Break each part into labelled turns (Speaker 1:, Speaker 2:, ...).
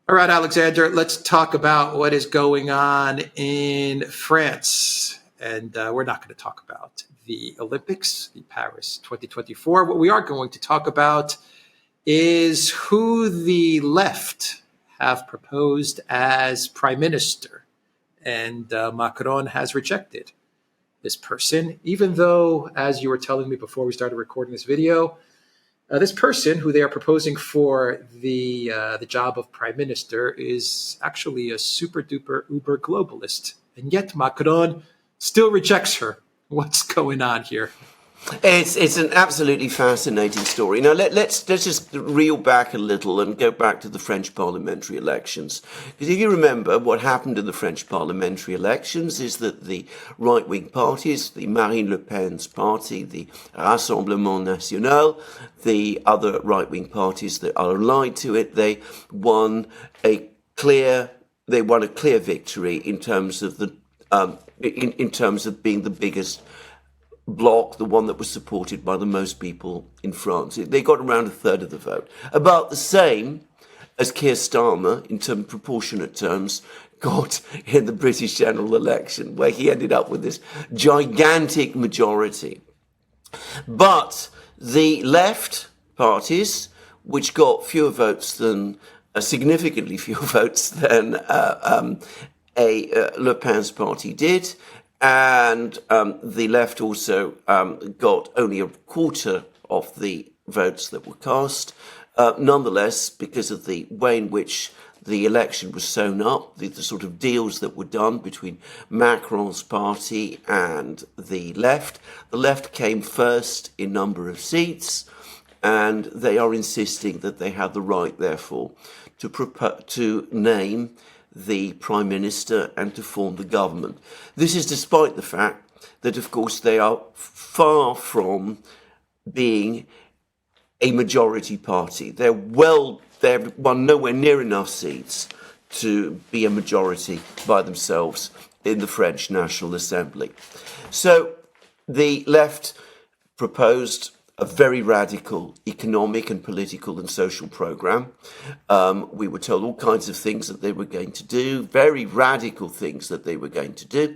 Speaker 1: All right, Alexander, let's talk about what is going on in France. And we're not going to talk about the Olympics, the Paris 2024. What we are going to talk about is who the left have proposed as prime minister. And Macron has rejected this person, even though, as you were telling me before we started recording this video, this person who they are proposing for the job of prime minister is actually a super duper uber globalist, and yet Macron still rejects her. What's going on here?
Speaker 2: It's an absolutely fascinating story. Now let's just reel back a little and go back to the French parliamentary elections. Because if you remember, what happened in the French parliamentary elections is that the right-wing parties, the Marine Le Pen's party, the Rassemblement National, the other right-wing parties that are allied to it, they won a clear victory in terms of the in terms of being the biggest bloc, the one that was supported by the most people in France. They got around a third of the vote. About the same as Keir Starmer, in proportionate terms, got in the British general election, where he ended up with this gigantic majority. But the left parties, which got fewer votes than, significantly fewer votes than Le Pen's party did, and the left also got only a quarter of the votes that were cast. Nonetheless, because of the way in which the election was sewn up, the sort of deals that were done between Macron's party and the left came first in number of seats, and they are insisting that they have the right, therefore, to name the prime minister and to form the government. This is despite the fact that, of course, they are far from being a majority party. They've won nowhere near enough seats to be a majority by themselves in the French National Assembly. So the left proposed a very radical economic and political and social program. We were told all kinds of things that they were going to do, very radical things that they were going to do.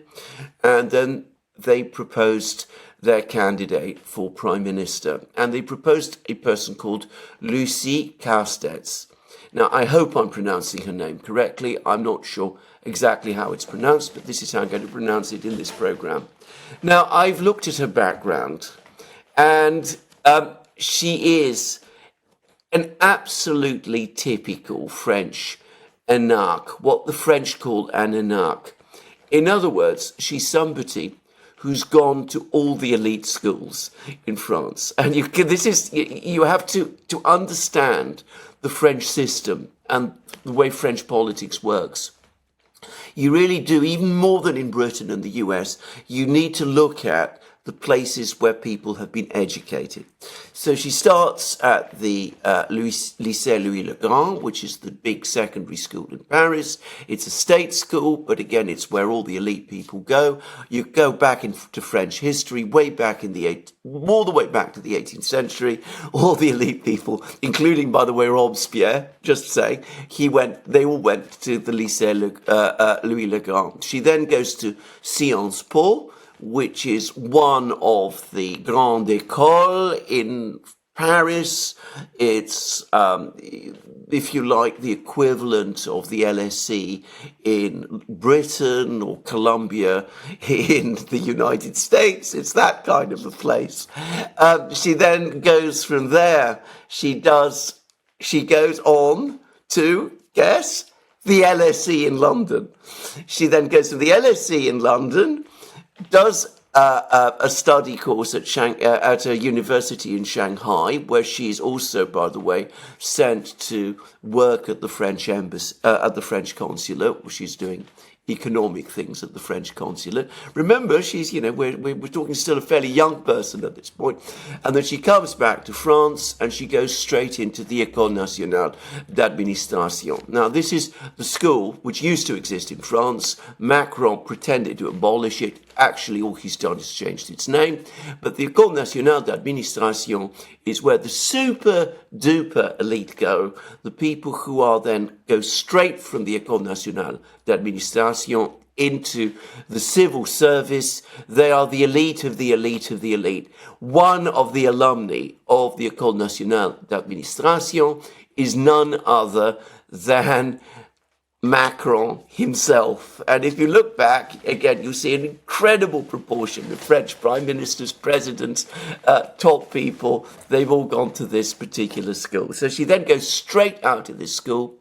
Speaker 2: And then they proposed their candidate for prime minister. And they proposed a person called Lucie Castets. Now, I hope I'm pronouncing her name correctly. I'm not sure exactly how it's pronounced, but this is how I'm going to pronounce it in this program. Now, I've looked at her background, and she is an absolutely typical French énarque, what the French call an énarque. In other words, she's somebody who's gone to all the elite schools in France. And you have to understand the French system and the way French politics works. You really do, even more than in Britain and the US, you need to look at the places where people have been educated. So she starts at the Lycée Louis-le-Grand, which is the big secondary school in Paris. It's a state school, but again, it's where all the elite people go. You go back into French history, all the way back to the 18th century. All the elite people, including, by the way, Robespierre, just saying, they all went to the Lycée Louis-le-Grand. She then goes to Sciences Po, which is one of the Grandes Écoles in Paris. It's, if you like, the equivalent of the LSE in Britain or Columbia in the United States. It's that kind of a place. She then goes from there. She goes on to, guess, the LSE in London. She then goes to the LSE in London, does a study course at a university in Shanghai, where she's also, by the way, sent to work at the French embassy, at the French consulate, which she's doing economic things at the French consulate. Remember, she's, we're talking still a fairly young person at this point. And then she comes back to France and she goes straight into the École Nationale d'Administration. Now, this is the school which used to exist in France. Macron pretended to abolish it. Actually, all he's done is changed its name. But the École Nationale d'Administration is where the super duper elite go, the people who are then go straight from the École Nationale d'Administration into the civil service. They are the elite of the elite of the elite. One of the alumni of the École Nationale d'Administration is none other than Macron himself. And if you look back, again, you'll see an incredible proportion of French prime ministers, presidents, top people. They've all gone to this particular school. So she then goes straight out of this school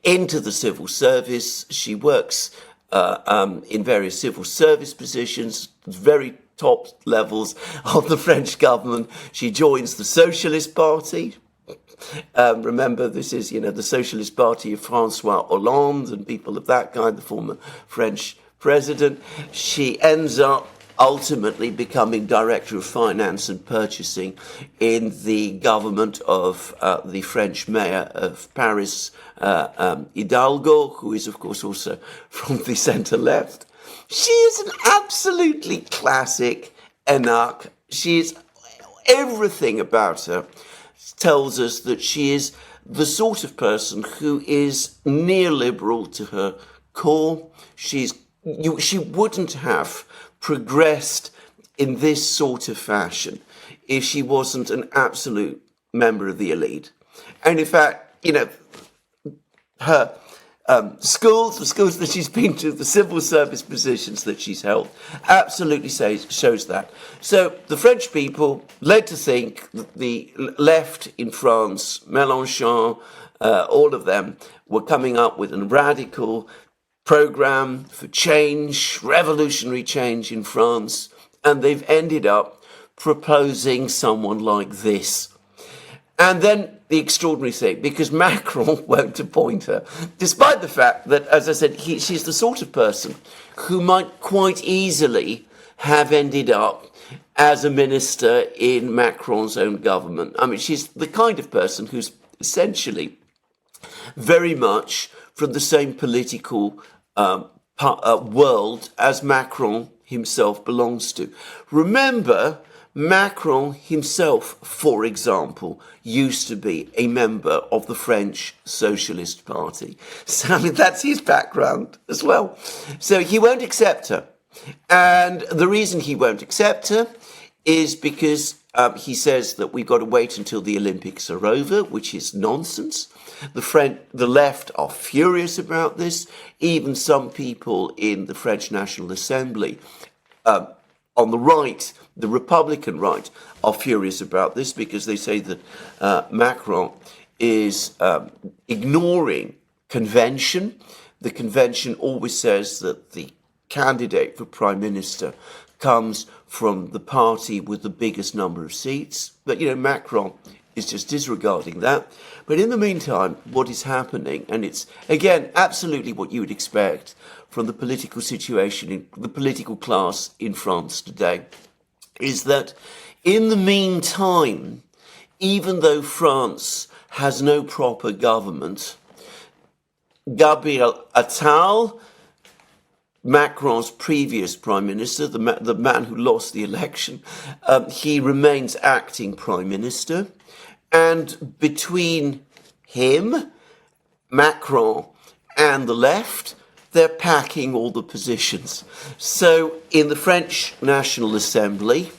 Speaker 2: into the civil service. She works in various civil service positions, very top levels of the French government. She joins the Socialist Party. Remember, this is, the Socialist Party of François Hollande and people of that kind, the former French president. She ends up ultimately becoming Director of Finance and Purchasing in the government of the French mayor of Paris, Hidalgo, who is, of course, also from the centre-left. She is an absolutely classic énarque. She is, everything about her tells us that she is the sort of person who is neoliberal to her core. She wouldn't have progressed in this sort of fashion if she wasn't an absolute member of the elite. And in fact, her schools, the schools that she's been to, the civil service positions that she's held, absolutely shows that. So the French people led to think that the left in France, Mélenchon, all of them were coming up with a radical program for change, revolutionary change in France, and they've ended up proposing someone like this. And then the extraordinary thing, because Macron won't appoint her, despite the fact that, as I said, she's the sort of person who might quite easily have ended up as a minister in Macron's own government. I mean, she's the kind of person who's essentially very much from the same political world as Macron himself belongs to. Remember, Macron himself, for example, used to be a member of the French Socialist Party. So, I mean, that's his background as well. So he won't accept her. And the reason he won't accept her is because he says that we've got to wait until the Olympics are over, which is nonsense. The left are furious about this. Even some people in the French National Assembly, on the right, the Republican right, are furious about this because they say that Macron is ignoring convention. The convention always says that the candidate for prime minister comes from the party with the biggest number of seats. But, Macron is just disregarding that. But in the meantime, what is happening, and it's, again, absolutely what you would expect from the political situation, in the political class in France today, is that in the meantime, even though France has no proper government, Gabriel Attal, Macron's previous prime minister, the man who lost the election, he remains acting prime minister. And between him, Macron, and the left, they're packing all the positions. So in the French National Assembly,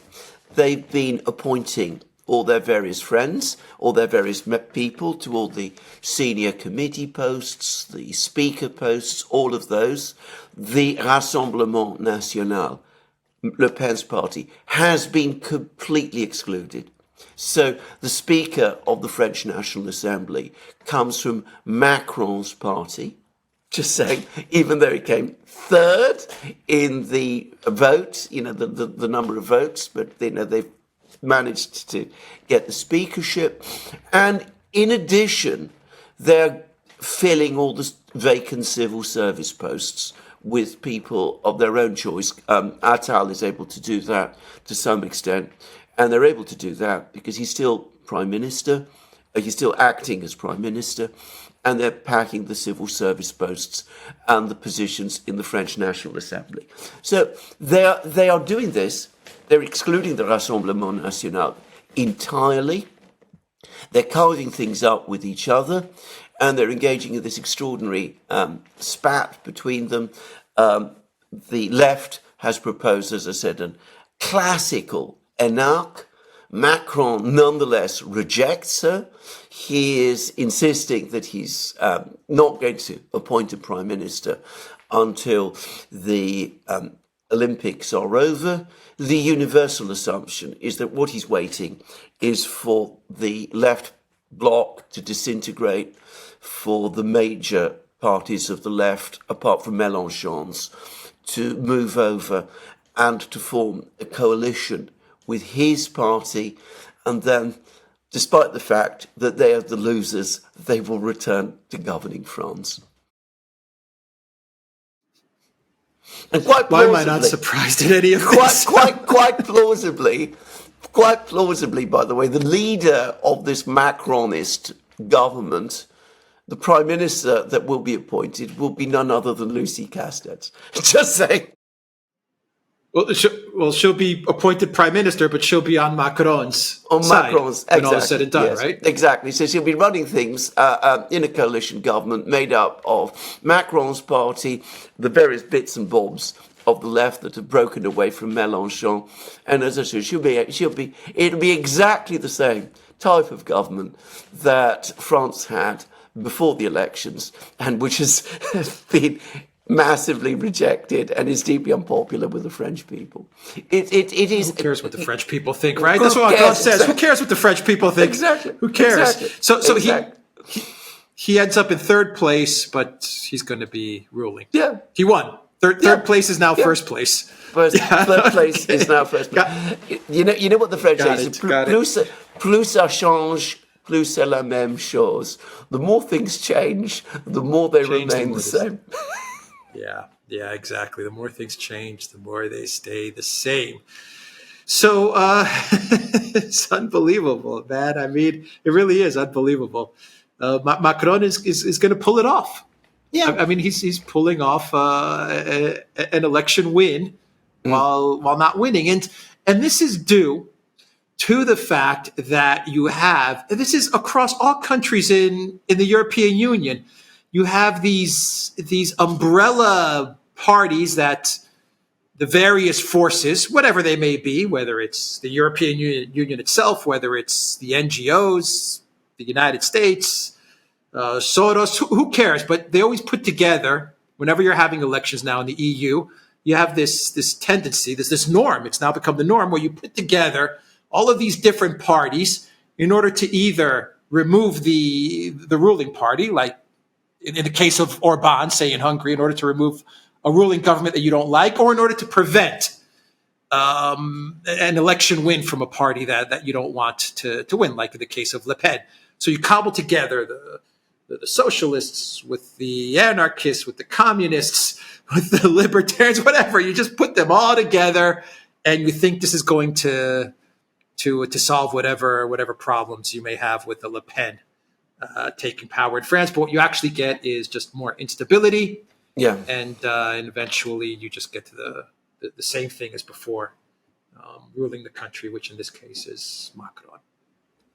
Speaker 2: they've been appointing all their various friends, all their various people to all the senior committee posts, the speaker posts, all of those. The Rassemblement National, Le Pen's party, has been completely excluded. So the Speaker of the French National Assembly comes from Macron's party, just saying, even though he came third in the vote, the number of votes, but they've managed to get the speakership. And in addition, they're filling all the vacant civil service posts with people of their own choice. Attal is able to do that to some extent, and they're able to do that because he's still prime minister, he's still acting as prime minister, and they're packing the civil service posts and the positions in the French National Assembly. So they are doing this. They're excluding the Rassemblement National entirely. They're carving things up with each other, and they're engaging in this extraordinary spat between them. The left has proposed, as I said, a classical énarque. Macron nonetheless rejects her. He is insisting that he's not going to appoint a prime minister until the Olympics are over. The universal assumption is that what he's waiting is for the left bloc to disintegrate, for the major parties of the left, apart from Mélenchon's, to move over and to form a coalition with his party, and then, despite the fact that they are the losers, they will return to governing France. And quite plausibly,
Speaker 1: why am I not surprised at any of this?
Speaker 2: Quite plausibly, by the way, the leader of this Macronist government, the prime minister that will be appointed, will be none other than Lucie Castets. Just saying.
Speaker 1: Well, she'll be appointed prime minister, but she'll be on Macron's side when
Speaker 2: exactly,
Speaker 1: all is said and done,
Speaker 2: yes,
Speaker 1: right?
Speaker 2: Exactly. So she'll be running things in a coalition government made up of Macron's party, the various bits and bobs of the left that have broken away from Mélenchon, and as I said, it'll be exactly the same type of government that France had before the elections, and which has been massively rejected and is deeply unpopular with the French people. It is.
Speaker 1: Who cares what the French people think, right? That's what Macron says. Exactly. Who cares what the French people think?
Speaker 2: Exactly.
Speaker 1: Who cares?
Speaker 2: Exactly.
Speaker 1: So
Speaker 2: exactly.
Speaker 1: he ends up in third place, but he's going to be ruling.
Speaker 2: Yeah.
Speaker 1: He won. Third place is now first place.
Speaker 2: Third place is now first place. You know what the French say? Plus ça change, plus c'est la même chose. The more things change, the more they remain the same.
Speaker 1: Yeah, exactly. The more things change, the more they stay the same. So it's unbelievable, man. I mean, it really is unbelievable. Macron is going to pull it off. Yeah, I mean, he's pulling off an election win while not winning, and this is due to the fact that you have, and this is across all countries in the European Union. You have these umbrella parties that the various forces, whatever they may be, whether it's the European Union itself, whether it's the NGOs, the United States, Soros, who cares? But they always put together, whenever you're having elections now in the EU, you have this tendency, this norm. It's now become the norm where you put together all of these different parties in order to either remove the ruling party, like in the case of Orban, say in Hungary, in order to remove a ruling government that you don't like, or in order to prevent an election win from a party that you don't want to win, like in the case of Le Pen. So you cobble together the socialists with the anarchists, with the communists, with the libertarians, whatever. You just put them all together, and you think this is going to solve whatever problems you may have with the Le Pen taking power in France. But what you actually get is just more instability.
Speaker 2: Yeah.
Speaker 1: And eventually you just get to the same thing as before, ruling the country, which in this case is Macron.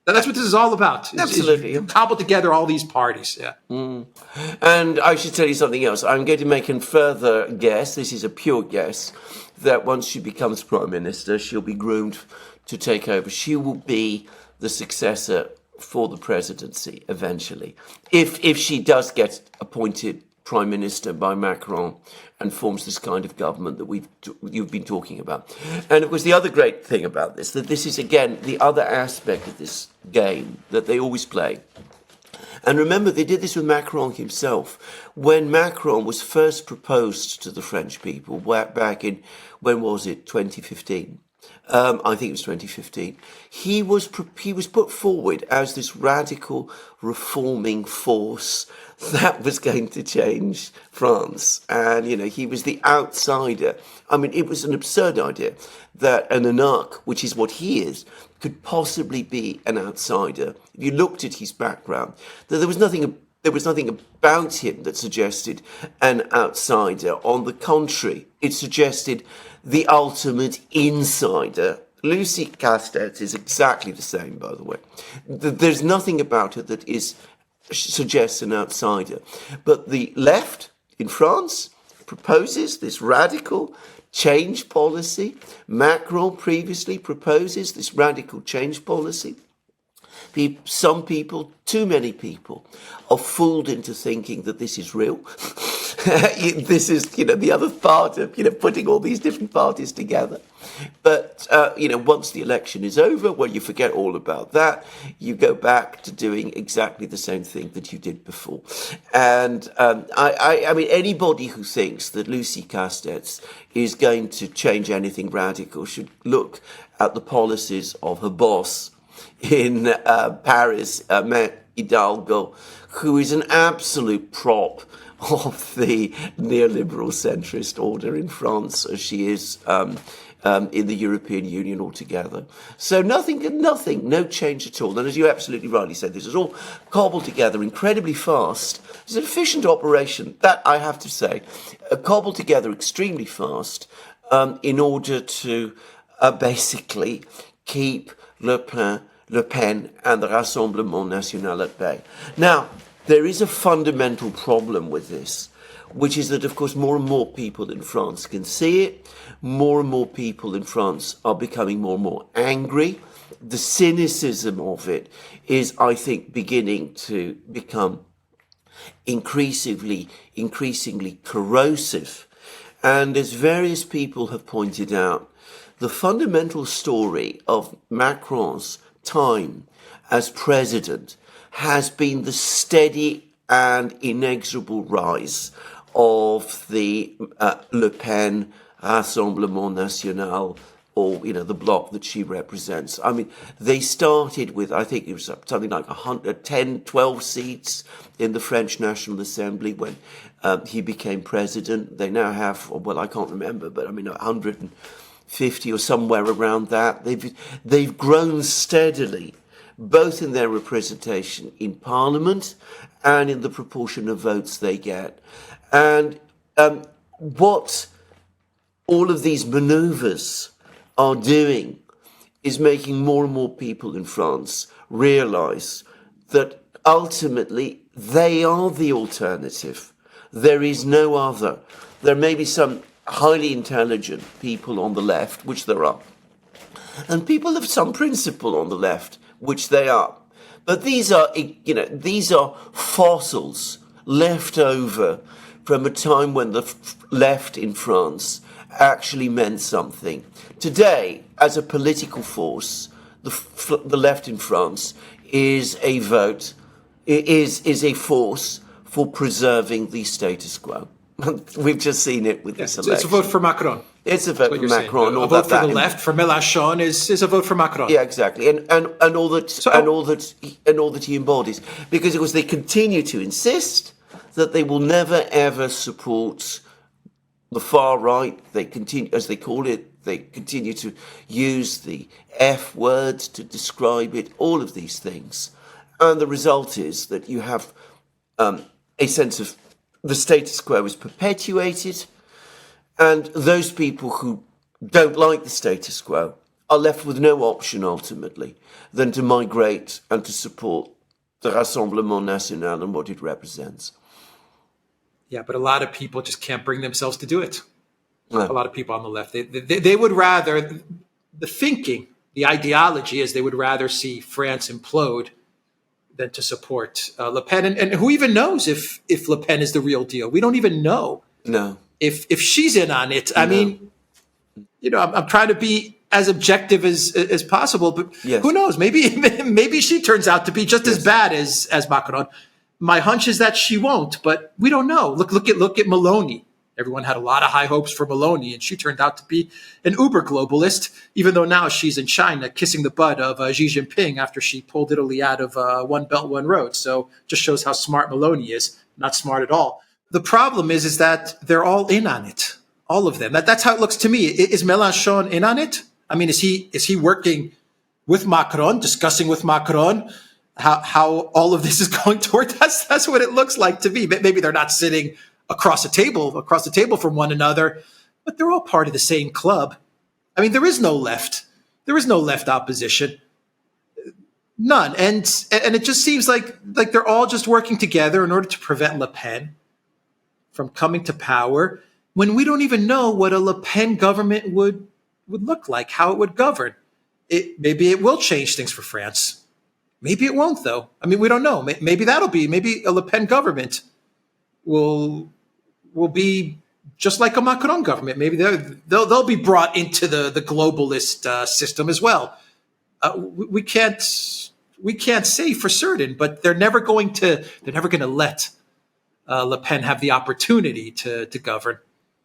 Speaker 1: That's what this is all about.
Speaker 2: Absolutely.
Speaker 1: You cobble together all these parties. Yeah.
Speaker 2: And I should tell you something else. I'm going to make a further guess. This is a pure guess that once she becomes prime minister, she'll be groomed to take over. She will be the successor for the presidency eventually, if she does get appointed prime minister by Macron and forms this kind of government that you've been talking about. And of course, the other great thing about this, that this is again the other aspect of this game that they always play. And remember, they did this with Macron himself. When Macron was first proposed to the French people back in, when was it, 2015? I think it was 2015. He was put forward as this radical reforming force that was going to change France, and he was the outsider. I mean, it was an absurd idea that an anarch, which is what he is, could possibly be an outsider. If you looked at his background, there was nothing about him that suggested an outsider. On the contrary, it suggested the ultimate insider. Lucie Castets is exactly the same, by the way. There's nothing about her that suggests an outsider. But the left in France proposes this radical change policy. Macron previously proposes this radical change policy. Some people, too many people, are fooled into thinking that this is real. This is, the other part of, putting all these different parties together. But, once the election is over, well, you forget all about that. You go back to doing exactly the same thing that you did before. And I mean, anybody who thinks that Lucie Castets is going to change anything radical should look at the policies of her boss in Paris, Hidalgo, who is an absolute prop of the neoliberal centrist order in France, as she is in the European Union altogether. So nothing, no change at all. And as you absolutely rightly said, this is all cobbled together incredibly fast. It's an efficient operation, that I have to say, cobbled together extremely fast in order to basically keep Le Pen and the Rassemblement National at bay. Now, there is a fundamental problem with this, which is that, of course, more and more people in France can see it. More and more people in France are becoming more and more angry. The cynicism of it is, I think, beginning to become increasingly corrosive. And as various people have pointed out, the fundamental story of Macron's time as president has been the steady and inexorable rise of the Le Pen Rassemblement National, or the bloc that she represents. I mean, they started with, I think it was something like 110, 12 seats in the French National Assembly when he became president. They now have, well, I can't remember, but I mean 150 or somewhere around that. They've grown steadily, both in their representation in Parliament and in the proportion of votes they get. And what all of these manoeuvres are doing is making more and more people in France realize that ultimately they are the alternative. There is no other. There may be some highly intelligent people on the left, which there are, and people of some principle on the left, which they are. But these are fossils left over from a time when the left in France actually meant something. Today, as a political force, the left in France is a force for preserving the status quo. We've just seen it with this election.
Speaker 1: It's a vote for Macron.
Speaker 2: It's a vote for Macron.
Speaker 1: A vote for the left, for Mélenchon, is a vote for Macron.
Speaker 2: Yeah, exactly, and all that he embodies, because of course they continue to insist that they will never ever support the far right. They continue, as they call it, they continue to use the F word to describe it. All of these things, and the result is that you have a sense of the status quo is perpetuated. And those people who don't like the status quo are left with no option, ultimately, than to migrate and to support the Rassemblement National and what it represents.
Speaker 1: Yeah, but a lot of people just can't bring themselves to do it. No. A lot of people on the left, they would rather, the thinking, the ideology is they would rather see France implode than to support Le Pen. And who even knows if Le Pen is the real deal? We don't even know.
Speaker 2: No.
Speaker 1: If she's in on it. I mean, I'm trying to be as objective as possible, but yes. Who knows? Maybe she turns out to be just as bad as Macron. My hunch is that she won't, but we don't know. Look at Meloni. Everyone had a lot of high hopes for Meloni, and she turned out to be an uber globalist, even though now she's in China kissing the butt of Xi Jinping after she pulled Italy out of One Belt, One Road. So just shows how smart Meloni is. Not smart at all. The problem is that they're all in on it. All of them. That's how it looks to me. Is Mélenchon in on it? I mean, is he working with Macron, discussing with Macron how all of this is going toward? That's what it looks like to me. Maybe they're not sitting across the table from one another, but they're all part of the same club. I mean, there is no left. There is no left opposition. None. And it just seems like they're all just working together in order to prevent Le Pen from coming to power, when we don't even know what a Le Pen government would look like, how it would govern. Maybe it will change things for France. Maybe it won't, though. I mean, we don't know. Maybe maybe a Le Pen government will be just like a Macron government. Maybe they'll be brought into the globalist system as well. We can't say for certain, but they're never going to let Le Pen have the opportunity to govern.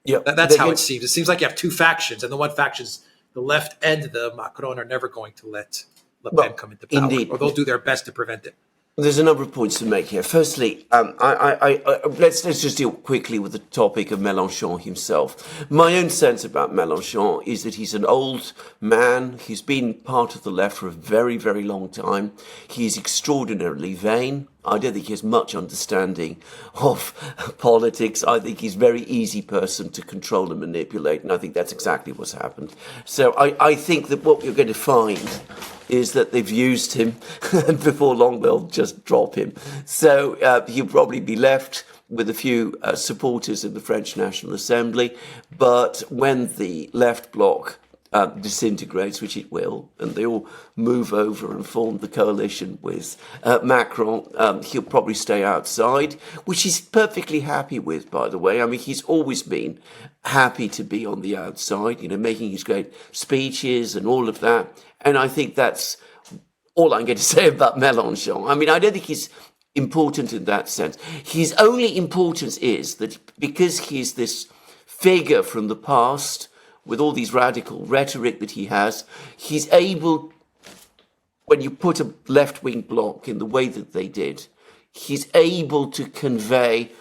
Speaker 2: Yeah,
Speaker 1: that's how it seems. It seems like you have two factions, and the one faction's the left and the Macron are never going to let Le Pen come into power,
Speaker 2: indeed.
Speaker 1: Or they'll do their best to prevent it.
Speaker 2: There's a number of points to make here. Firstly, let's just deal quickly with the topic of Mélenchon himself. My own sense about Mélenchon is that he's an old man. He's been part of the left for a very, very long time. He's extraordinarily vain. I don't think he has much understanding of politics. I think he's a very easy person to control and manipulate, and I think that's exactly what's happened. So I think that what you're going to find is that they've used him, and before long they'll just drop him. So he'll probably be left with a few supporters in the French National Assembly, but when the left bloc disintegrates, which it will, and they all move over and form the coalition with Macron, he'll probably stay outside, which he's perfectly happy with, by the way. I mean, he's always been happy to be on the outside, making his great speeches and all of that. And I think that's all I'm going to say about Mélenchon. I mean, I don't think he's important in that sense. His only importance is that because he's this figure from the past, with all these radical rhetoric that he has, he's able, when you put a left-wing bloc in the way that they did, he's able to convey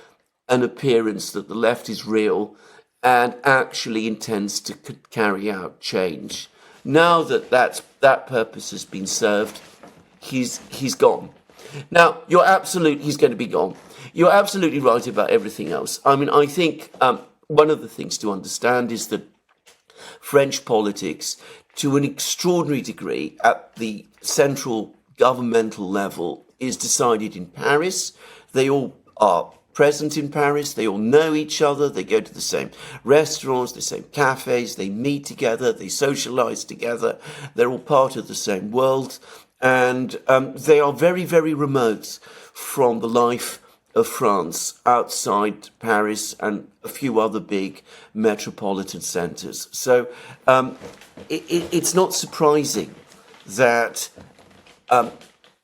Speaker 2: an appearance that the left is real and actually intends to carry out change. Now that that purpose has been served, he's gone. Now, he's going to be gone. You're absolutely right about everything else. I mean, I think one of the things to understand is that French politics, to an extraordinary degree, at the central governmental level, is decided in Paris. They all are present in Paris. They all know each other. They go to the same restaurants, the same cafes. They meet together. They socialize together. They're all part of the same world. And they are very, very remote from the life of France outside Paris and a few other big metropolitan centres. So it's not surprising that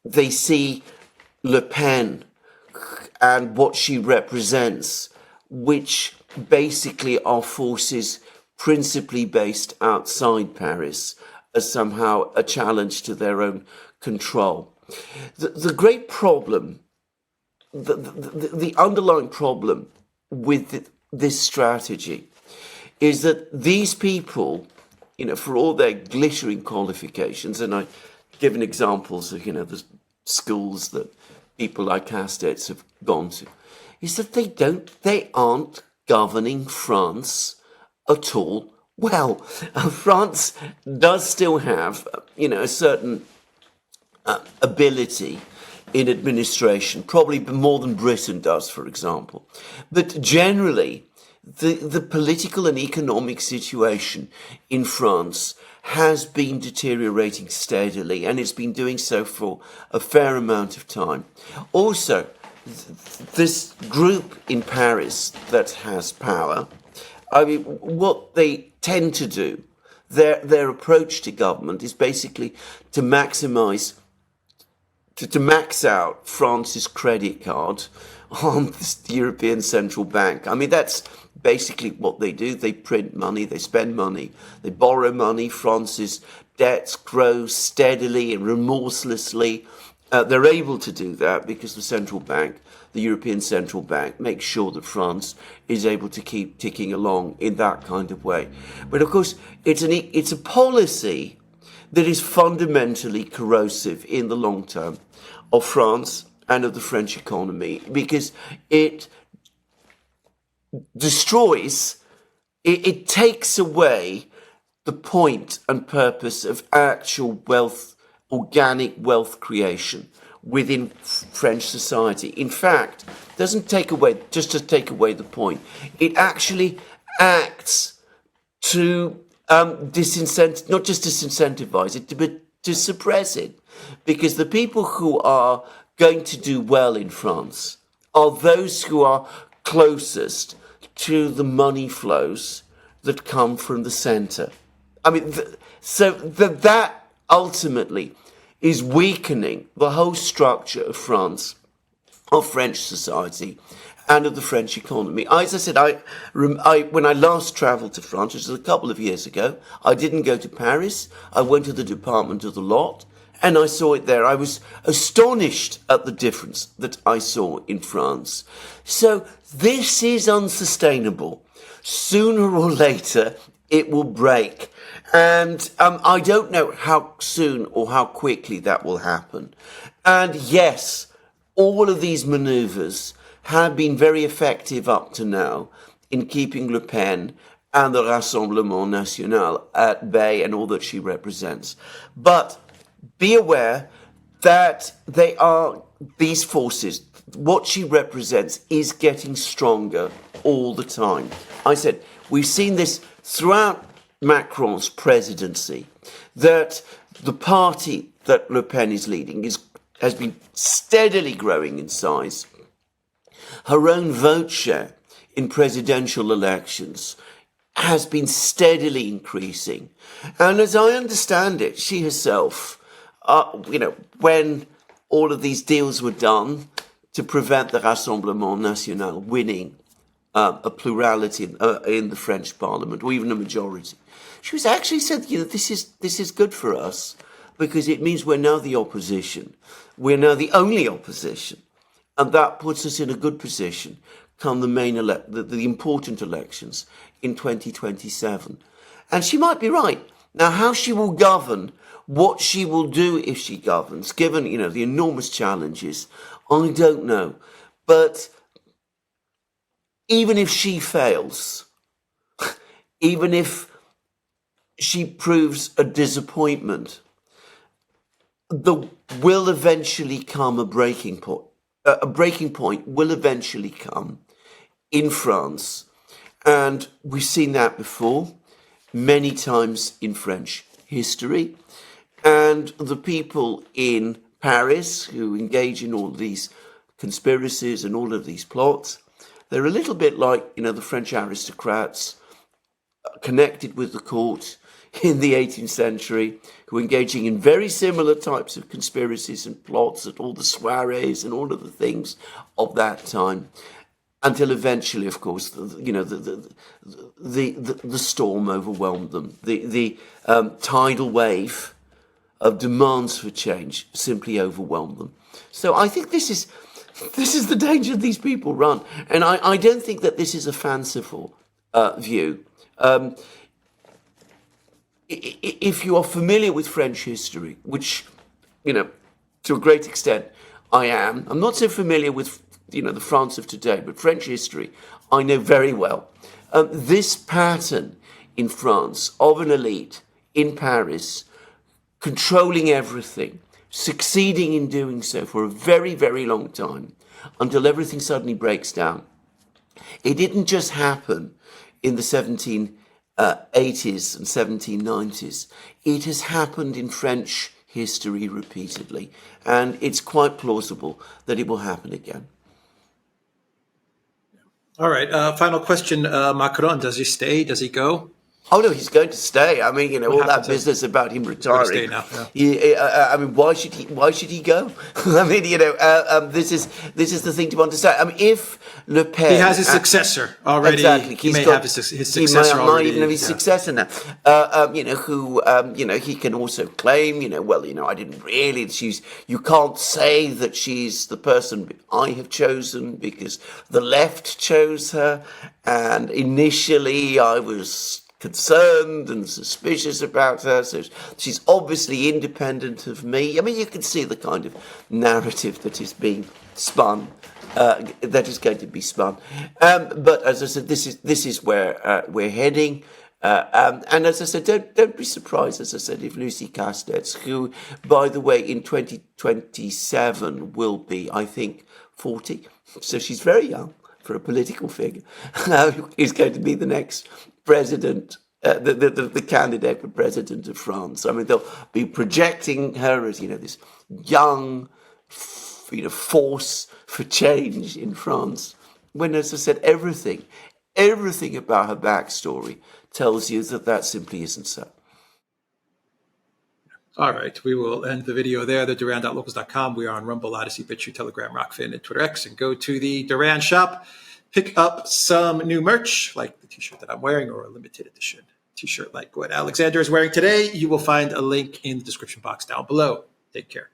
Speaker 2: they see Le Pen and what she represents, which basically are forces principally based outside Paris, as somehow a challenge to their own control. The great problem, the underlying problem with this strategy is that these people, for all their glittering qualifications, and I've given examples of, the schools that people like Castets have gone to, is that they aren't governing France at all well. France does still have, a certain ability in administration, probably more than Britain does, for example. But generally, the political and economic situation in France has been deteriorating steadily, and it's been doing so for a fair amount of time. Also, this group in Paris that has power, I mean, what they tend to do, their approach to government is basically to max out France's credit card on the European Central Bank. I mean, that's basically what they do. They print money, they spend money, they borrow money. France's debts grow steadily and remorselessly. They're able to do that because the central bank, the European Central Bank, makes sure that France is able to keep ticking along in that kind of way. But of course, it's a policy that is fundamentally corrosive in the long term of France and of the French economy, because it destroys, it takes away the point and purpose of actual wealth, organic wealth creation within French society. In fact, it doesn't take away, just to take away the point, it actually acts to not just disincentivize it, but to suppress it. Because the people who are going to do well in France are those who are closest to the money flows that come from the centre. I mean, that ultimately is weakening the whole structure of France, of French society, and of the French economy. As I said, when I last travelled to France, which was a couple of years ago, I didn't go to Paris. I went to the Department of the Lot, and I saw it there. I was astonished at the difference that I saw in France. So this is unsustainable. Sooner or later, it will break. And I don't know how soon or how quickly that will happen. And yes, all of these manoeuvres have been very effective up to now in keeping Le Pen and the Rassemblement National at bay and all that she represents. But be aware that these forces, what she represents, is getting stronger all the time. I said, we've seen this throughout Macron's presidency, that the party that Le Pen is leading has been steadily growing in size. Her own vote share in presidential elections has been steadily increasing. And as I understand it, she herself, when all of these deals were done to prevent the Rassemblement National winning a plurality in the French parliament, or even a majority, she was actually said, this is good for us because it means we're now the opposition. We're now the only opposition. And that puts us in a good position come the important elections in 2027. And she might be right. Now, how she will govern, what she will do if she governs, given, the enormous challenges, I don't know. But even if she fails, even if she proves a disappointment, there will eventually come a breaking point. A breaking point will eventually come in France. And we've seen that before, many times in French history. And the people in Paris who engage in all these conspiracies and all of these plots, they're a little bit like, the French aristocrats connected with the court in the 18th century, who were engaging in very similar types of conspiracies and plots at all the soirees and all of the things of that time, until eventually, of course, the storm overwhelmed them. The tidal wave of demands for change simply overwhelmed them. So I think this is the danger these people run, and I don't think that this is a fanciful view. If you are familiar with French history, which, to a great extent I am, I'm not so familiar with, the France of today, but French history I know very well. This pattern in France of an elite in Paris controlling everything, succeeding in doing so for a very, very long time, until everything suddenly breaks down. It didn't just happen in the 1780s and 1790s. It has happened in French history repeatedly, and it's quite plausible that it will happen again.
Speaker 1: All right. Final question. Macron, does he stay? Does he go?
Speaker 2: Oh no, he's going to stay. I mean,
Speaker 1: What
Speaker 2: all
Speaker 1: happened
Speaker 2: that
Speaker 1: to
Speaker 2: business about him
Speaker 1: Stay
Speaker 2: retiring.
Speaker 1: now. Yeah.
Speaker 2: I mean, why should he? Why should he go? I mean, this is the thing to understand. I mean, if Le Pen
Speaker 1: He has his successor already.
Speaker 2: exactly,
Speaker 1: He may have his successor
Speaker 2: might
Speaker 1: already.
Speaker 2: even have his successor now. Who he can also claim. I didn't really. You can't say that she's the person I have chosen because the left chose her, and initially I was concerned and suspicious about her, so she's obviously independent of me. I mean, you can see the kind of narrative that is being spun, that is going to be spun. But as I said, this is where we're heading. And as I said, don't be surprised, as I said, if Lucie Castets, who, by the way, in 2027 will be, I think, 40, so she's very young for a political figure, is going to be the next president, the candidate for president of France. I mean, they'll be projecting her as, this young, force for change in France. When, as I said, everything about her backstory tells you that simply isn't so.
Speaker 1: All right, we will end the video there. The Duran.locals.com. We are on Rumble, Odyssey, BitChute, Telegram, Rockfin, and Twitter X. And go to the Duran shop. Pick up some new merch, like the t-shirt that I'm wearing, or a limited edition t-shirt like what Alexander is wearing today. You will find a link in the description box down below. Take care.